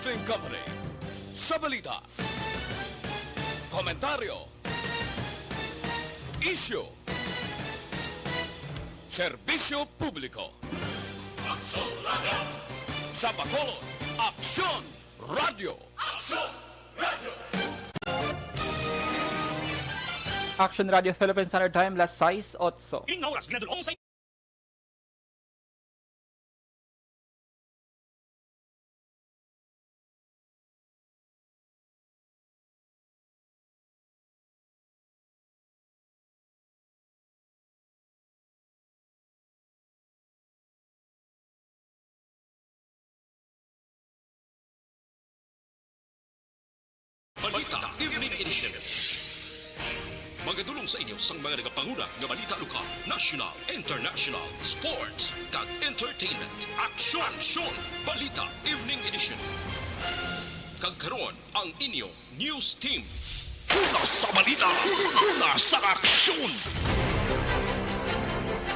Broadcasting Company sa balita, komentaryo, isyu, serbisyo publiko. Aksyon Radio! Sa Bacolod, Aksyon Radio! Aksyon Radio! Action Radio Philippine Standard Time, las 6:08. Ining oras ginadulong sa Balita Evening Edition. Magadulong sa inyo sang mga nagapanguna nga balita lokal, national, international, sports, kag entertainment. Aksyon! Balita Evening Edition. Kag karon ang inyong news team. Una sa balita, una sa aksyon.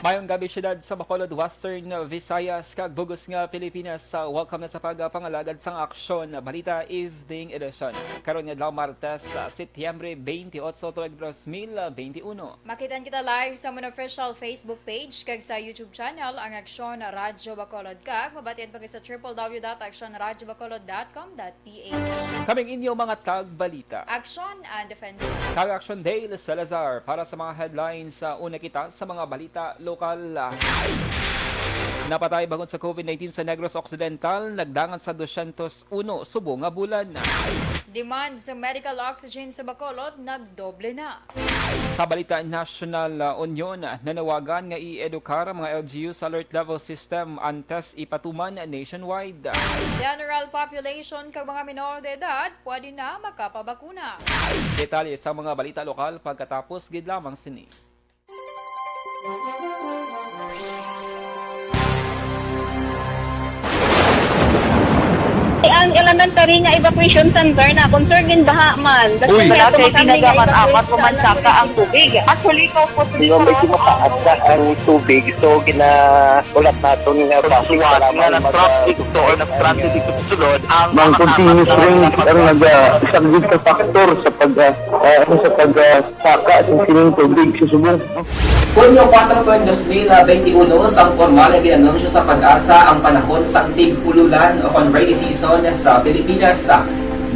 Mayong gabi syudad sa Bacolod, Western Visayas, kag bugos nga Pilipinas. Welcome na sa pagpangalagad sang Aksyon Balita Evening Edition. Karon nga daw Martes, Setyembre 28, 2021. Makitan kita live sa mong official Facebook page kag sa YouTube channel ang Aksyon Radyo Bacolod, kag mabatian pa kay sa www.aksyonradyobacolod.com.ph. Kaming inyo mga tag-balita. Aksyon and Defensor. Kag Aksyon Dale Salazar para sa mga headlines sa una kita sa mga balita lokal. Napatay bagon sa COVID-19 sa Negros Occidental, nagdangan sa 201 subo nga bulan. Demand sa medical oxygen sa Bacolod nagdoble na. Sa balita National Union, nanawagan nga i-edukar ang mga LGU sa alert level system antes ipatuman nationwide. General population kag mga minor de edad pwede na makapabakuna. Detalye sa mga balita lokal pagkatapos gid lamang sini. Ang elementary nga evacuation center na concerned din baha man. Uy, kasi tinagaman apat kumansaka ang tubig. Actually, ko po Hindi may kumakaat na ang tubig. So, ulat natin nga pagsuwat nga ng traffic to or nag-transit dito sa sulod ang mga continuous rain ang nag-isang sa factor sa pagsaka sa sining tubig sa subong. Hunyo 4, 2021, sang formal na ginanunsyo sa pag-asa ang panahon sa tig-ululan o rainy season sa Pilipinas.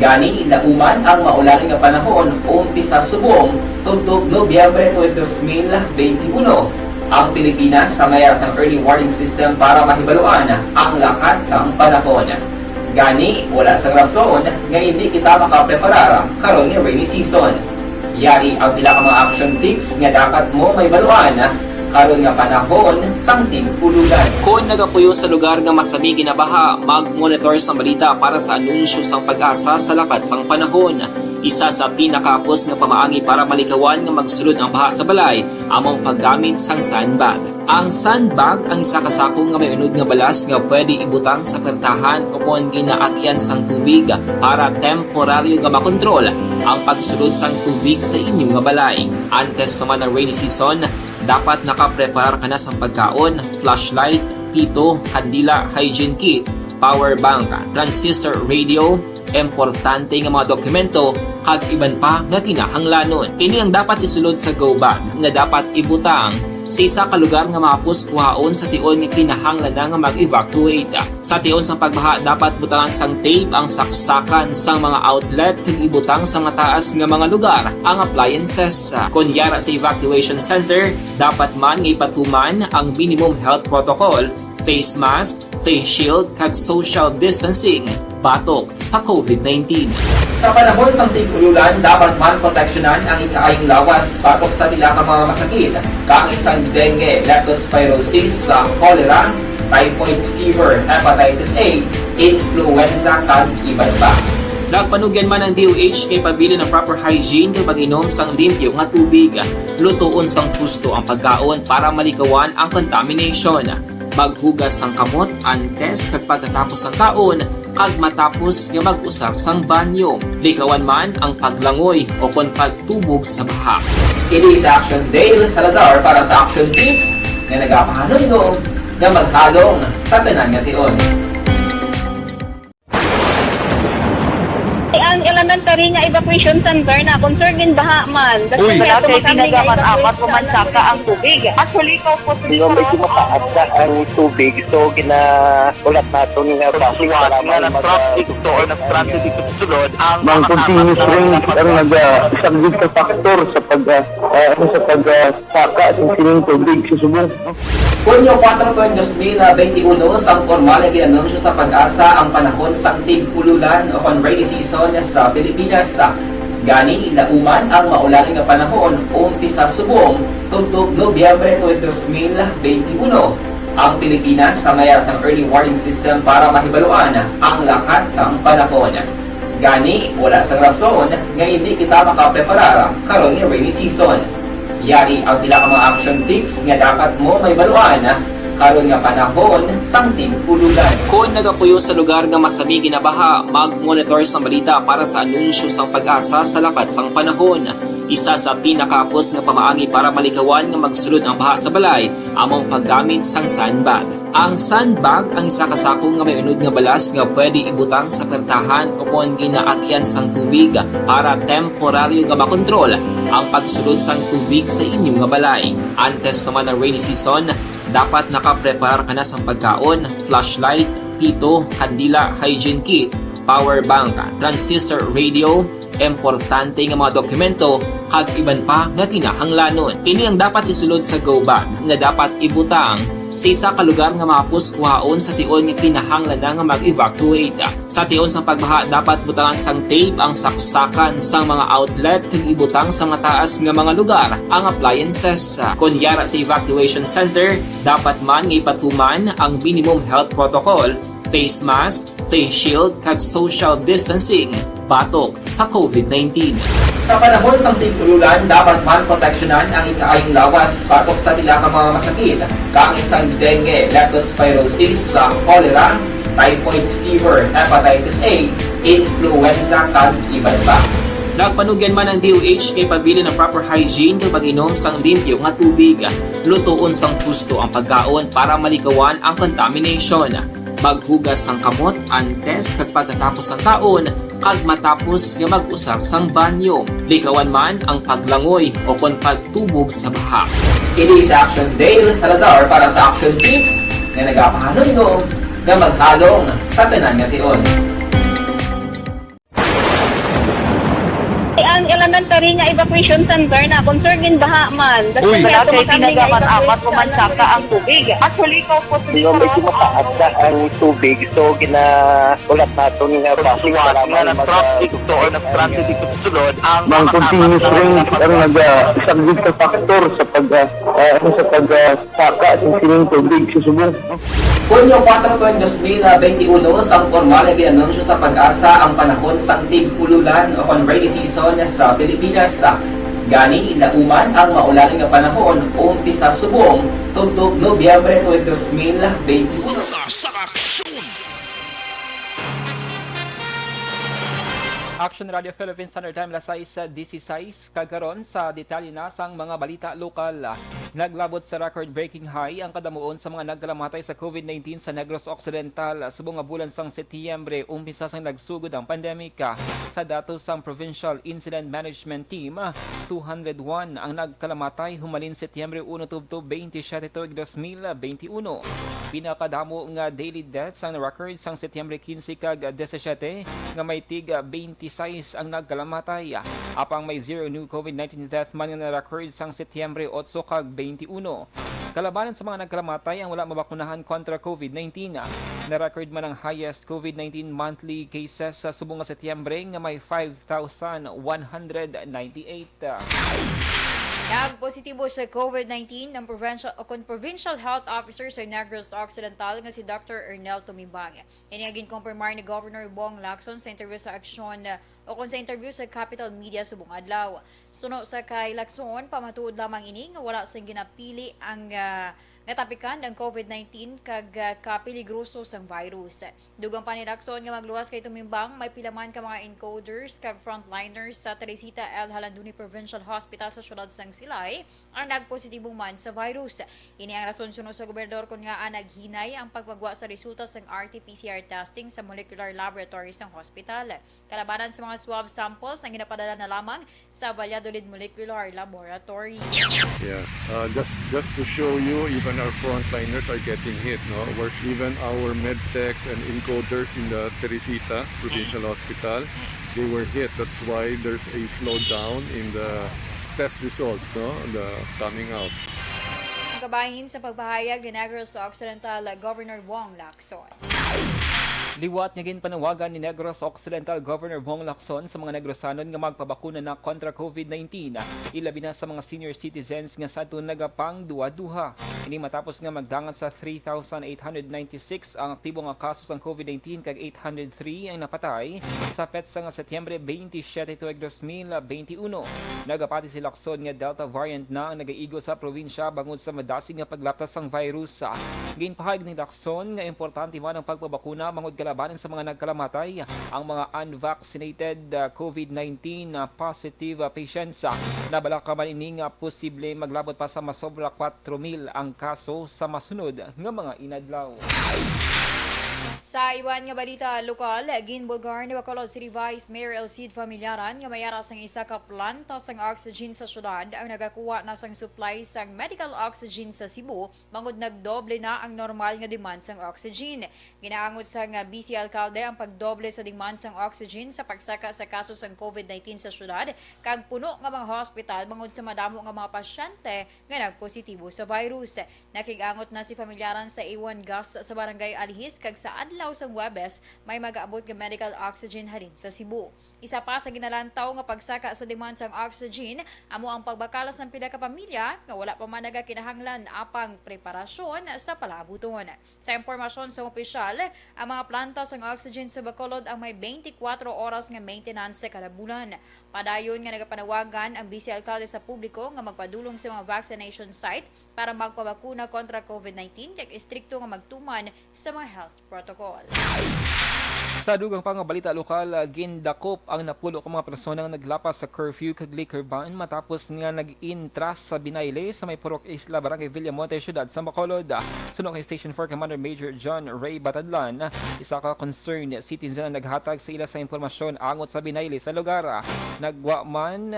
Gani, lauman ang maulaning nga panahon umpisa subong tuntog Nobyembre 2021. Ang Pilipinas sa mayroon sang early warning system para mahibaluan ang lakat sang panahon. Gani, wala sang rason nga hindi kita makapreparar karon ni rainy season. Yari ang pila ka mga action tips nga dapat mo may baluan karon nga panahon sang tig-ululan. Kung nagapuyo sa lugar nga masabi ginabaha, mag-monitor sa balita para sa anunsyo sang pag-asa sa lakat sang panahon. Isa sa pinakapos nga pamaagi para malikawan nga magsulod ang baha sa balay, among paggamit sang sandbag. Ang sandbag ang isa kasako nga may unod nga balas nga pwede ibutang sa pertahan upon ginaagyan sang tubig para temporaryo nga makontrol ang pagsulod sang tubig sa inyong nga balay. Antes naman ng rainy season, dapat nakapreparar ka na sa pagkaon, flashlight, pito, kandila, hygiene kit, power bank, transistor radio, importante nga mga dokumento, kag iban pa nga kinahanglanon. Ini ang dapat isulod sa go bag nga dapat ibutang sa isa ka lugar nga mapus kuhaon sa tion nga kinahanglan nga mag-evacuate. Sa tion sa pagbaha, dapat butangan sang tape ang saksakan sa mga outlet kag ibutang sa mataas nga mga lugar ang appliances. Kunyara sa evacuation center, dapat man nga ipatuman ang minimum health protocol, face mask, face shield kag social distancing batok sa COVID-19. Sa panahon sa tig-ululan, dapat man proteksyonan ang ikaayong lawas batok sa bila ka mga masakit, kang isang dengue, leptospirosis, cholera, typhoid fever, hepatitis A, influenza, kag iban pa. Nagpanugyan man ang DOH kay pabili ng proper hygiene kay pag-inom sang limpyo nga tubig. Lutuon sang husto ang pagkaon para malikawan ang contamination. Maghugas sang kamot antes kag pagkatapos ang kaon kag matapos nga mag-usar sang banyo. Likawan man ang paglangoy o kon pagtubog sa baha. Kini sa Aksyon Dale Salazar para sa Action Tips nga nagapahanungnog nga maghalong sa tanan nga tion. ang elementary nga evacuation center na concern din baha man. Uy. Wala kay tinagaman apat pumansaka ang tubig. Actually, ikaw po Di ba medyo mataas na ang tubig, so ginaulat nato nga Siwat nga ng traffic to or nag-transit dito sa sulod ang Mang continuous rain ang nag-subject sa factor sa pagsaka sa sining tubig sa subong. Hunyo 4 2021, sang formal na ginanunsyo sa pag-asa ang panahon sang tig-ululan o rainy season sa Pilipinas. Gani, lauman ang maularing nga panahon umpisa subong tugtog Nobyembre 2021. Ang Pilipinas sa mayroon sang early warning system para mahibaluan ang lakat sang panahon. Gani, wala sang rason nga hindi kita makapreparar karon nga rainy season. Yari ang pila ka mga action tips nga dapat mo may baluan karon nga panahon sang tig-ululan. Kung nagapuyo sa lugar nga masami ginabaha, mag-monitor sa balita para sa anunsyo sang pag-asa sa lakat sang panahon. Isa sa pinakapos nga pamaagi para malikawan nga magsulod ang baha sa balay, among paggamit sang sandbag. Ang sandbag ang isa kasakong nga may unod nga balas nga pwede ibutang sa pertahan upon ginaagyan sang tubig para temporaryo nga makontrol ang pagsulod sang tubig sa inyong nga balay. Antes naman ng rainy season, dapat nakapreparar ka na sa pagkaon, flashlight, pito, kandila, hygiene kit, power bank, transistor radio, importante nga mga dokumento, kag iban pa nga kinahanglanon. Ini ang dapat isulod sa go bag nga dapat ibutang sa isa ka lugar nga mapus kuhaon sa tion nga kinahanglan nga mag-evacuate. Sa tion sa pagbaha dapat butangan sang tape ang saksakan sang mga outlet kag ibutang sa mataas nga mga lugar ang appliances. Kunyara sa evacuation center, dapat man nga ipatuman ang minimum health protocol, face mask, face shield kag social distancing batok sa COVID-19. Sa panahon sa tig-ululan, dapat man proteksyonan ang ikaayong lawas batok sa pila ka mga masakit, kang isang dengue, leptospirosis, cholera, typhoid fever, hepatitis A, influenza, kag iban pa. Nagpanugyan man ang DOH kay pabili ng proper hygiene kay pag-inom sang limpyo nga tubig. Lutuon sang gusto ang pagkaon para malikawan ang contamination. Maghugas sang kamot antes kag pagkatapos ang kaon kag matapos nga mag-usar sang banyo. Likawan man ang paglangoy o kon pagtubog sa baha. Kini sa Aksyon Dale Salazar para sa Action Tips nga nagapahanundong nga maghalong sa tanan nga tion. ang elementary nga evacuation center na concern din baha man. Uy. Wala kay tinagaman apat pumansaka ang tubig. Actually, ikaw po Di ba medyo mataas na ang tubig, so ginaulat nato nga Siwat nga ng traffic to or nag-transit dito sa sulod ang Mang continuous rain ang nag-subject sa factor sa pagsaka sa sining tubig sa subong. Hunyo 4 2021, sang formal na ginanunsyo sa pag-asa ang panahon sang tig-ululan o rainy season sa Pilipinas. Gani, lauman ang maularing nga panahon umpisa subong tugtog Nobyembre 2021. Sa aksyon! Action Radio Philippines Standard Time alas 6:16 kagaron sa detalye na sang mga balita lokal. Naglabot sa record-breaking high ang kadamuon sa mga nagkalamatay sa COVID-19 sa Negros Occidental subong nga bulan sang Setyembre umpisa sang nagsugod ang pandemika. Sa datos sang Provincial Incident Management Team, 201 ang nagkalamatay humalin Setyembre 1 tubtob 27 2021. Pinakadamo nga daily deaths ang record sang Setyembre 15 kag 17 nga may tig 26 ang nagkalamatay. Apang may zero new COVID-19 death man nga na-record sang Setyembre 8 kag 21. Kalabanan sa mga nagkalamatay ang wala mabakunahan kontra COVID-19. Na-record man ang highest COVID-19 monthly cases sa subong nga Setyembre nga may 5,198. Nagpositibo sa COVID-19 ng Provincial Health Officer sa Negros Occidental nga si Dr. Ernel Tumibang. Inagin kumpirmar ni Governor Bong Lacson sa interview sa Aksyon sa interview sa Capital Media subong adlaw. Suno sa kay Lacson, pamatuod lamang ini nga wala sang ginapili ang nga tapikan ang COVID-19 kag kapiligroso sang virus. Dugang pa ni Aksyon nga magluwas kay tumimbang may pilaman ka mga encoders kag frontliners sa Teresita L. Halanduni Provincial Hospital sa syudad sang Silay ang nagpositibong man sa virus. Ini ang rason suno sa gobernador kun nga naghinay ang pagpagwa sa resulta sang RT-PCR testing sa molecular laboratory sang hospital. Kalabanan sa mga swab samples ang ginapadala na lamang sa Valladolid Molecular Laboratory. Yeah, just to show you, even our frontliners are getting hit, no? Whereas even our medtechs and encoders in the Teresita Provincial Hospital, they were hit. That's why there's a slowdown in the test results, no? The coming out. Kabahin sa pagpahayag ni Negros Occidental Governor Bong Lacson. Liwat nga ginpanawagan ni Negros Occidental Governor Bong Lacson sa mga Negrosanon nga magpabakuna na kontra COVID-19, ilabi na sa mga senior citizens nga sa nagapang duha-duha. Ini matapos nga magdangan sa 3,896 ang aktibo nga kaso sa COVID-19 kag 803 ang napatay sa petsa nga Setyembre 27, 2021. Nagapati si Lacson nga Delta variant na ang nagaigo sa probinsya bangod sa madasig nga paglaptas sang virus. Ginpahayag ni Lacson nga importante man ang pagpabakuna bangod labanan sa mga nagkalamatay ang mga unvaccinated COVID-19 positive patients. Nabalak ka man ining posible maglabot pa sa masobra 4,000 ang kaso sa masunod nga mga inadlaw. Sa iban nga balita lokal, ginbulgar ni Bacolod City Vice Mayor Elcid Familiaran nga mayara sang isa ka planta sang oxygen sa syudad ang nagakuha na sang supply sang medical oxygen sa Cebu bangod nagdoble na ang normal nga demand sang oxygen. Ginaangot sang BC Alcalde ang pagdoble sa demand sang oxygen sa pagsaka sa kaso sang COVID-19 sa syudad kag puno nga mga hospital bangod sa madamo nga mga pasyente nga nagpositibo sa virus. Nakigangot na si Familiaran sa A1 gas sa barangay Alihis kag sa adlaw sa Huwebes may mag-aabot nga medical oxygen halin sa Cebu. Isa pa sa ginalantaw nga pagsaka sa demand sang oxygen amo ang pagbakalas ng pila ka pamilya nga wala pa man nagakinahanglan apang preparasyon sa palabuton. Sa impormasyon sa opisyal, ang mga planta sang oxygen sa Bacolod ang may 24 oras nga maintenance kada bulan. Padayon nga nagapanawagan ang Vice Alcalde sa publiko nga magpadulong sa mga vaccination site para magpabakuna kontra COVID-19 kag istrikto nga magtuman sa mga health protocol. Sa dugang pang balita lokal, gindakop ang napulo ka mga persona nga naglapas sa curfew kag liquor ban matapos nga nag-intras sa binayle sa may Purok Isla, Barangay Villamonte, Ciudad sa Bacolod. Sunod kay Station 4 Commander Major John Ray Batadlan, isa ka concerned citizen na naghatag sa ila sa impormasyon angot sa binayle sa lugar. Nagwa man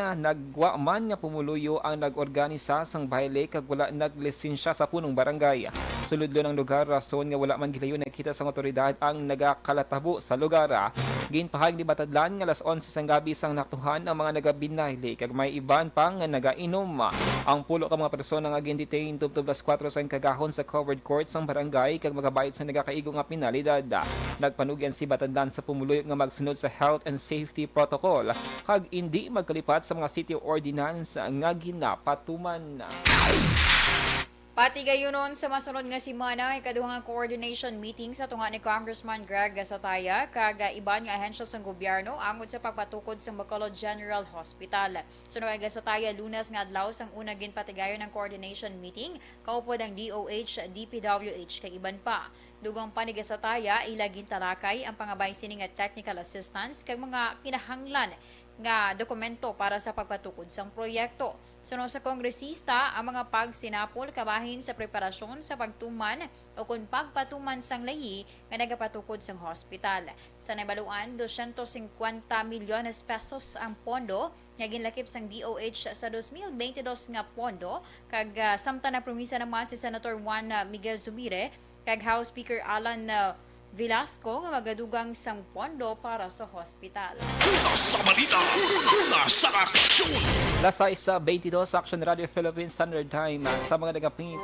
nga pumuluyo ang nag-organisa sang bayle kag wala naglisensya sa punong barangay. Suludlo ng lugar rason nga wala man gilayo nakita sa otoridad ang nagakalatabo sa lugar. Ginpahayag ni Batadlan nga alas 11 sang gabi sang naktuhan ang mga nagabinayle kag may iban pang nga nagainom. Ang pulo ka mga persona nga gin-detain tubtob las 4 sang kagahon sa covered court sang barangay kag magabayad sa nagakaigo nga penalidad. Nagpanugyan si Batadlan sa pumuluyo nga magsunod sa health and safety protocol kag hindi magkalipat sa mga city ordinance nga ginapatuman. Pati gayunon sa masunod nga semana ikaduhang coordination meeting sa tunga ni Congressman Greg Gasataya kag iban nga ahensya sang gobyerno angod sa pagpatukod sa Bacolod General Hospital. Sunod kay Gasataya Lunes nga adlaw sang una ginpatigayon ng coordination meeting kaupod ang DOH, DPWH kag iban pa. Dugang pa ni Gasataya ilagin tarakay ang pangabay sini nga technical assistance kag mga kinahanglan nga dokumento para sa pagpatukod sang proyekto. Sunod sa kongresista, ang mga pagsinapol kabahin sa preparasyon sa pagtuman o kung pagpatuman sang layi nga nagapatukod sang hospital. Sa nabaluan, 250 milyones pesos ang pondo nga ginlakip sang DOH sa 2022 nga pondo kag samtang na promisa naman si Senator Juan Miguel Zubire kag House Speaker Alan Velasco nga magadugang sang pondo para sa hospital. Una sa balita, una sa aksyon. Lasay sa 22 Aksyon Radio Philippines Standard Time sa mga nagapingit.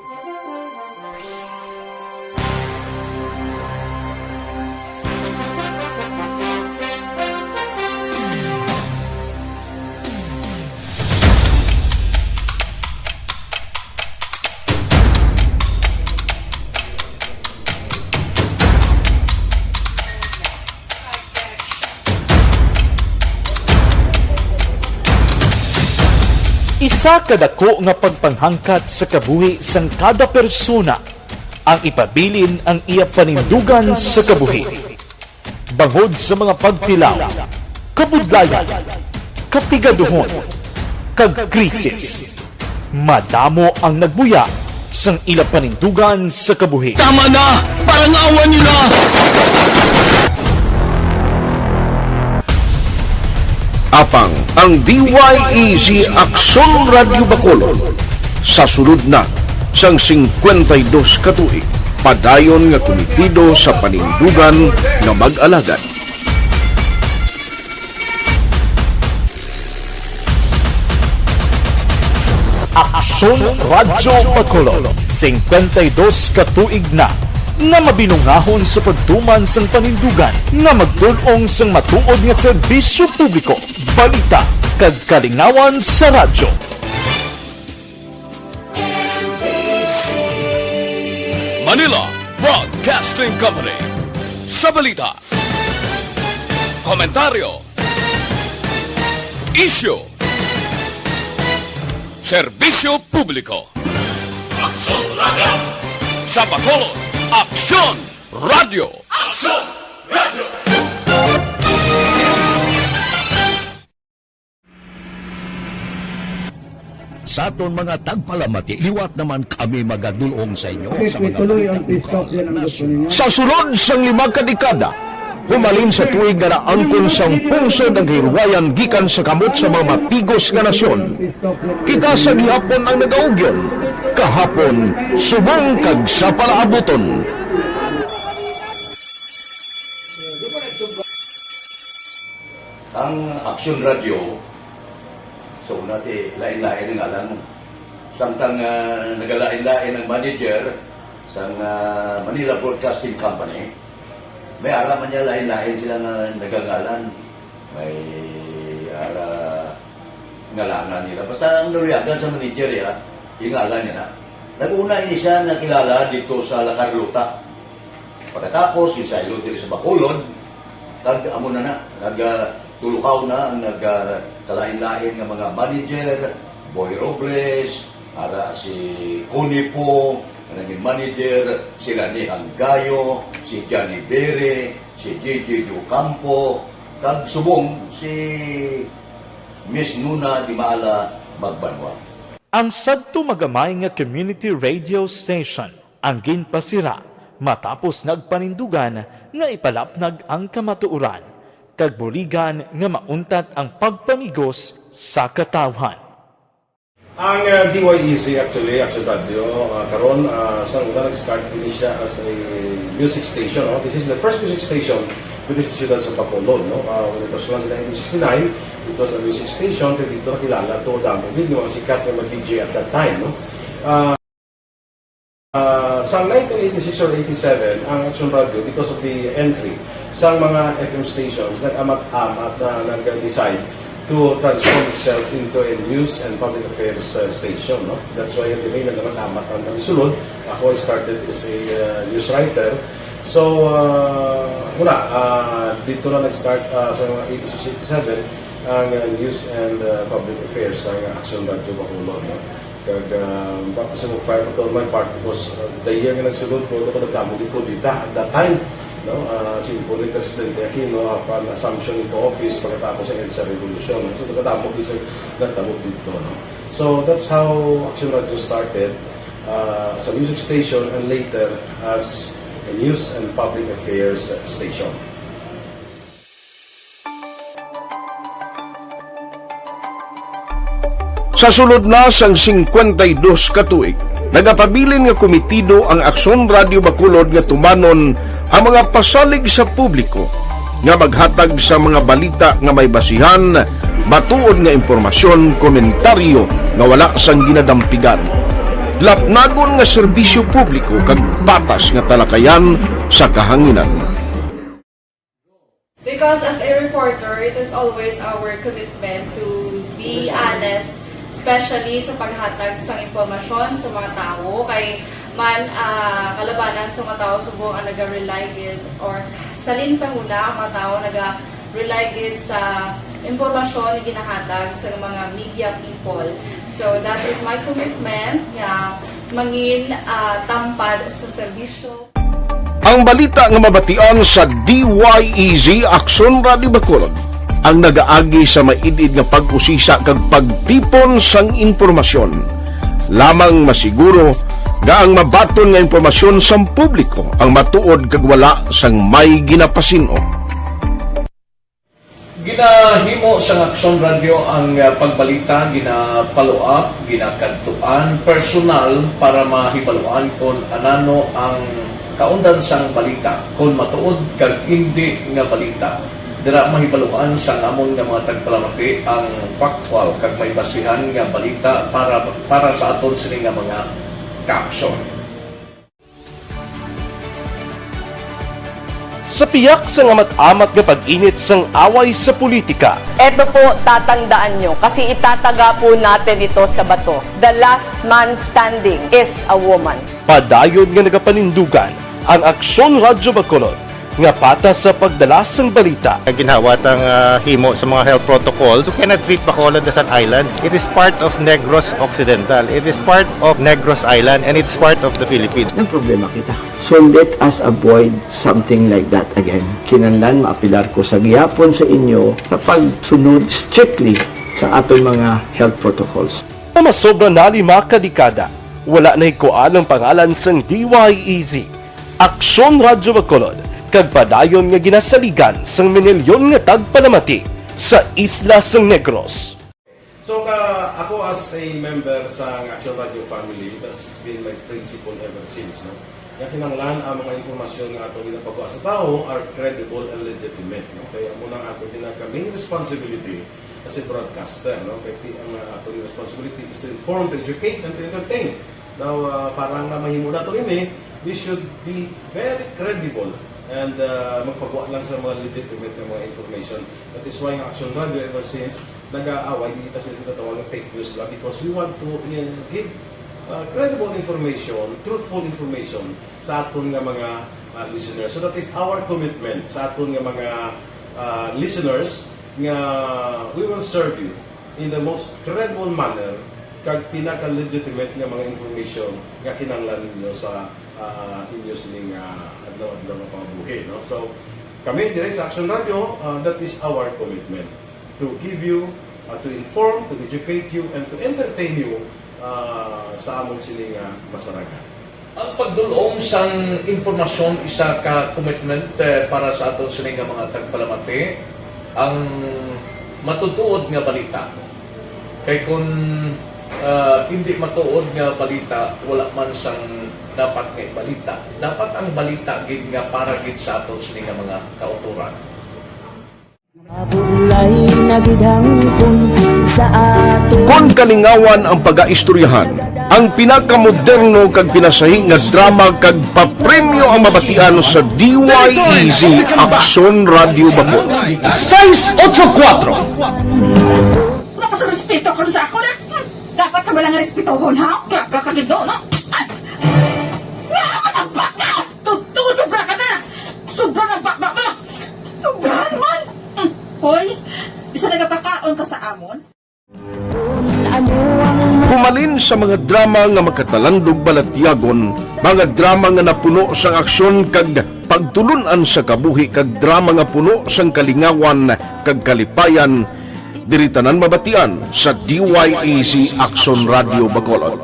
Isa kadako nga pagpanghangkat sa kabuhi sang kada persona ang ipabilin ang iya panindugan sa kabuhi. Bangod sa mga pagtilaw, kabudlayan, kapigaduhon, kagkrisis, madamo ang nagbuya sang ila panindugan sa kabuhi. Tama na! Parang awa nyo na! Apang ang DYEZ Aksyon Radio Bacolod sa sulod na sang 52 katuig padayon nga komitido sa panindugan nga mag-alagad. Aksyon Radio Bacolod 52 katuig na nga mabinungahon sa pagtuman sang panindugan nga magdulong sang matuod nga serbisyo publiko, balita kag kalingawan sa radyo. Manila Broadcasting Company. Sa balita, komentaryo, isyu, serbisyo publiko. Aksyon Radio! Sa Bacolod, Aksyon Radio! Aksyon Radio! Sa aton mga tagpalamati, liwat naman kami magadulong sa inyo sa mga sa sulod sang 5 kadekada. Humalin sa tuig nga naangkon sang pungsod ang hirwayan gikan sa kamot sa mga mapigos nga nasyon. Kita sa gihapon ang nagaugyon, kahapon subong kag sa palaabuton. Ang Aksyon Radio, so natin lain-lain ang alam mo. Samtang nagalain-lain ang manager sa Manila Broadcasting Company, may araman niya lain-lain sila na nagangalan. May ngalanan nila. Basta ang naluyagan sa manager ya, ingalan niya na. Nag-una siya nakilala dito sa La Carlota. Pagkatapos, yung sa ilo dito sa Bacolod, amo na nagtulukaw na ang nagkalain-lain ng mga manager, Boy Robles, si Conipo, naging manager, sila ni Hanggayo, si Johnny Bere, si JJ Ducampo, kag subong si Miss Nuna Di Maala Magbanwa. Ang sadto magamay nga community radio station ang ginpasira matapos nagpanindugan nga ipalapnag ang kamatuuran kag buligan nga mauntat ang pagpamigos sa katawhan. Ang DYEZ actually, Aksyon Radio, karon sa una nag-start din siya as a music station. No? This is the first music station with the ciudad sa Bacolod. No? When it was launched in 1969, it was a music station. Pero dito nakilala to damo din yung mga sikat na mag-DJ at that time. No? Sa 1986 or 87, ang Aksyon Radio, because of the entry sa mga FM stations, nag-amat-amat na nag-decide to transform itself into a news and public affairs station. No? That's why yung dinay na naman-amat ang namisulod. Ako I started as a news writer. So, dito na nag-start sa mga 86-87 ang news and public affairs ng Aksyon Radio Bacolod. No? Kag sa mag-fire ko my part because the year nga nagsulod ko, ito ko nagdamo di po dito at that time. No, po ni Presidente Aquino upon assumption into office pagkatapos ng EDSA Revolution. So, nagkatapos isang nagtabog dito. No? So, that's how Aksyon Radio started as a music station and later as a news and public affairs station. Sa sulod na sang 52 katuig, nagapabilin nga komitido ang Aksyon Radio Bacolod nga tumanon ang mga pasalig sa publiko nga maghatag sa mga balita nga may basihan, matuod nga impormasyon, komentaryo nga wala sang ginadampigan. Lapnagon nga serbisyo publiko kag patas nga talakayan sa kahanginan. Because as a reporter, it is always our commitment to be honest, especially sa paghatag sa impormasyon sa mga tao kay man kalabanan sa mga tao subong ang naga-rely gid or salin sa huna ang mga tao naga-rely gid sa impormasyon na ginahatag sa mga media people. So that is my commitment nga mangin tampad sa serbisyo. Ang balita nga mabatian sa DYEZ Aksyon Radio Bacolod ang nagaagi sa maidid nga pag-usisa kag pagtipon sang impormasyon. Lamang masiguro nga ang mabaton nga impormasyon sa publiko ang matuod kag wala sang may ginapasino. Ginahimo sa Aksyon Radio ang pagbalita, gina-follow up, ginakadtuan personal para mahibaluan kung anano ang kaundan sang balita, kung matuod kag hindi nga balita. Dira mahibaluan sa amon nga mga tagpalamati ang factual kag may basihan nga balita para sa aton sini nga mga ka-aksyon. Sa piyak sa amat-amat nga pag-init sang away sa politika. Ito po, tatandaan nyo, kasi itataga po natin ito sa bato. The last man standing is a woman. Padayon nga nagapanindugan ang Aksyon Radio Bacolod nga patas sa pagdala sang balita. Ginhawat ang himo sa mga health protocols. You cannot treat Bacolod as an island. It is part of Negros Occidental. It is part of Negros Island and it's part of the Philippines. Ang problema kita. So let us avoid something like that again. Kinahanglan maapilar ko sa gihapon sa inyo sa pagsunod strictly sa aton mga health protocols. Masobra na 5 kadekada, wala na ikuan ang pangalan sang DYEZ Aksyon Radio Bacolod kag padayon nga ginasaligan sang minilyon nga tagpalamati sa isla sang Negros. So ako as a member sa Aksyon Radio family, that's been my principle ever since. No? Yung kinanglan ang mga informasyon nga ato ginapagawa sa tao are credible and legitimate. No? Kaya muna ato ginagkaming responsibility as a broadcaster. No? Kaya ang ato responsibility is to inform, to educate, and to entertain. Now, parang mahimula ito rin we should be very credible and magpagawa lang sa mga legitimate na mga information. That is why ang Aksyon Radio ever since nag-aaway, hindi kasi sila tawag ng fake news lang because we want to give credible information, truthful information sa aton nga mga listeners. So that is our commitment sa aton nga mga listeners nga we will serve you in the most credible manner kag pinaka-legitimate nga mga information nga kinahanglan ninyo sa inyo sining adlaw-adlaw nga pambuhi. No? So, kami dire sa Aksyon Radio, that is our commitment to give you, to inform, to educate you, and to entertain you sa among sining masaragan. Ang pagdulong sang informasyon isa ka commitment para sa aton sining mga tagpalamati ang matutuod nga balita. Kay kung hindi matuod nga balita, wala man sang dapat nga balita. Dapat ang balita gid nga para gid sa aton sini nga mga kauturan. Kung kalingawan ang pag-aistoryahan, ang pinakamoderno kag pinasahi nga drama kag papremyo ang mabatian sa DYEZ Aksyon Radio Bacolod. 684 Wala ka sa respeto ka sa ako na. Dapat ka ba lang respetohon, ha? Kakagino, no? Ang baka! Tutugo, sobra ka na! Sobra ng baka mo! Sobra naman! Hoy, bisa nagapakaon ka sa amon? Pumalin sa mga drama nga makatalandog balatyagon, mga drama nga napuno sang aksyon kag pagtulunan sa kabuhi kag drama nga puno sang kalingawan kag kalipayan, diri tanan mabatian sa DYEZ Aksyon Radio Bacolod.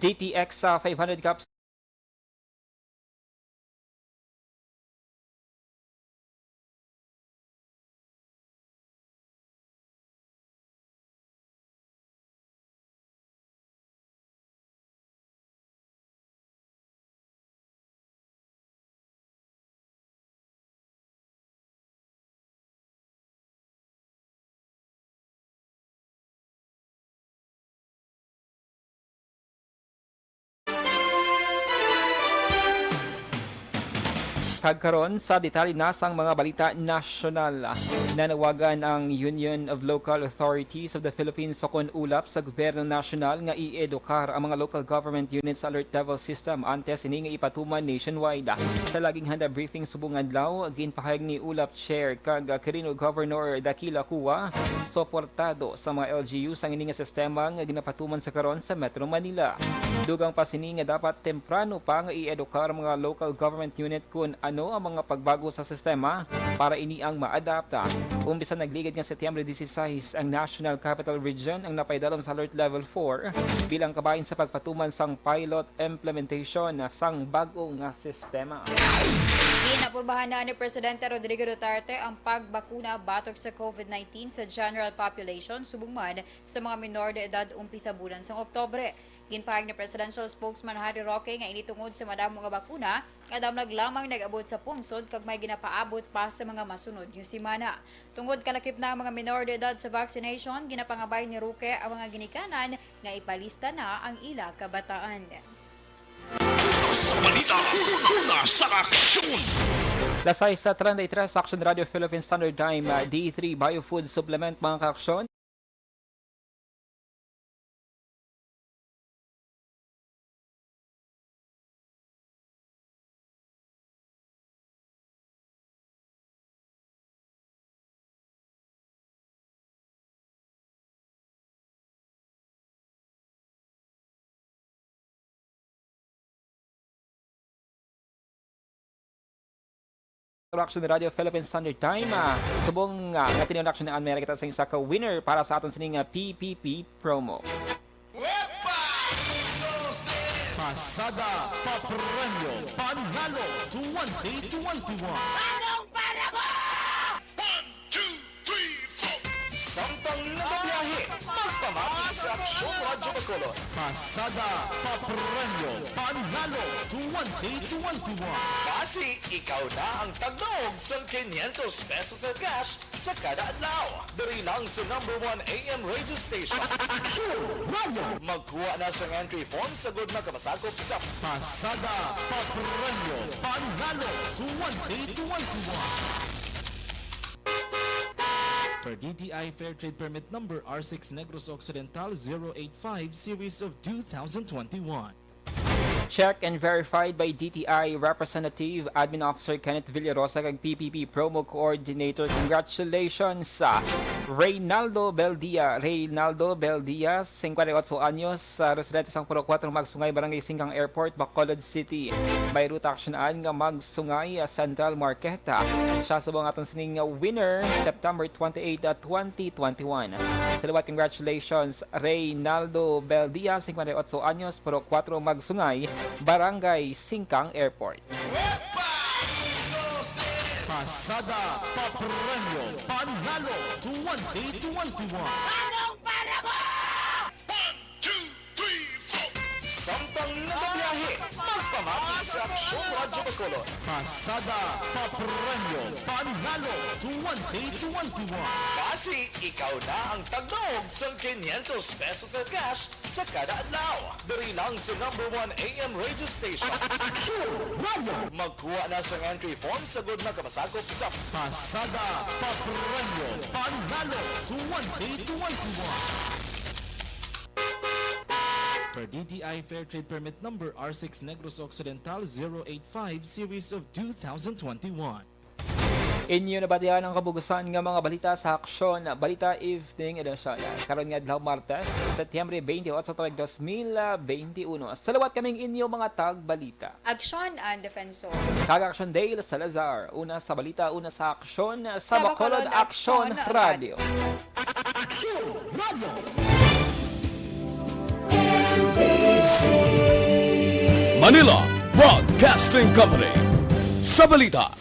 DTX 500 cups. Kagkaron sa detalye na sang mga balita nasyonal. Nanawagan ang Union of Local Authorities of the Philippines sa ulap sa gobyerno nasyonal nga i-edukar ang mga local government units sa alert level system antes ini nga ipatuman nationwide. Sa laging handa briefing subong adlaw, ginpahayag ni ulap chair kag Quirino Governor Dakila Kuwa suportado sa mga LGU sa ini nga sistema nga ginapatuman sa karon sa Metro Manila. Dugang pa sini nga dapat temprano pa nga i-edukar ang mga local government unit kung ano ang mga pagbago sa sistema para ini ang maadapta. Umpisa nagligid nga Setyembre 16 ang National Capital Region ang napaidalom sa Alert Level 4 bilang kabahin sa pagpatuman sang pilot implementation sang bago nga sistema. Inapurbahan na ni Presidente Rodrigo Duterte ang pagbakuna batok sa COVID-19 sa general population subong man sa mga minor de edad umpisa bulan sa Oktobre. Ginpahayag ni Presidential Spokesman Harry Roque nga initungod sa madamo nga bakuna nga damlag lamang nag-abot sa pungsod kag may ginapaabot pa sa mga masunod nga semana. Tungod kalakip na ang mga minor de edad sa vaccination, ginapangabay ni Roque ang mga ginikanan nga ipalista na ang ila kabataan. Sa balita, una sa aksyon! Lasay sa 33 Aksyon Radio Philippine Standard Time, D3 Biofood Supplement mga kaaksyon. Aksyon Radio Philippine Standard Time. Subong nga tinong aksyon na Amerika kita sa isa ka winner para sa aton sining PPP promo. Pasada Papremyo Panalo 2021. Anong para mo? 1, 2, 3, 4. Samtang nagabiyahe, magpamati sa Aksyon Radyo Bacolod. Pasada Papremyo Panalo 2021. Kasi ikaw na ang tagnog sa 500 pesos sa cash sa kada adlaw. Dari lang sa #1 AM radio station. Aksyon Radio. Magkuha na sa entry form sa good na kamasakop sa Pasada Papremyo Panalo 2021. Per DTI Fair Trade Permit Number R6 Negros Occidental 085 Series of 2021. Check and verified by DTI Representative Admin Officer Kenneth Villarosa kag PPP Promo Coordinator. Congratulations sa Reynaldo Beldia. Reynaldo Beldia, 58 anyos, residente sang Puro 4 Magsungay, Barangay Singkang Airport, Bacolod City. May route actionan nga Magsungay, Central Marqueta. Siya subong aton sining winner September 28, 2021. Salamat, congratulations Reynaldo Beldia, 58 anyos, Puro 4 Magsungay, Barangay Singkang Airport. Pasada Papremyo Panalo 2021. Anong para mo? 1, 2, 3, 4. Samtang nagabiyahe, magpamati sa Aksyon Radyo Bacolod. Pasada Papremyo Panalo 2021. Kasi ikaw na ang tagnog sa 500 pesos sa cash sa kada adlaw. Dari lang sa #1 AM radio station. Aksyon Radio. Magkuha na sa entry form sa good na kamasakop sa Pasada Papremyo Panalo 2021. Per DTI Fair Trade Permit Number R6 Negros Occidental 085 Series of 2021. Inyo na batihan ang kabugusan nga mga balita sa Aksyon Balita Evening Edition. Karon nga adlaw Martes, Setyembre 28, 2021. Salawat kaming inyo mga tag-balita. Aksyon and Defensor. Kag-Aksyon Dale Salazar. Una sa balita, una sa Aksyon sa Bacolod Aksyon Radio. Aksyon Radio. Manila Broadcasting Company. Sa balita,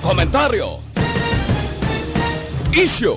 komentaryo, issue,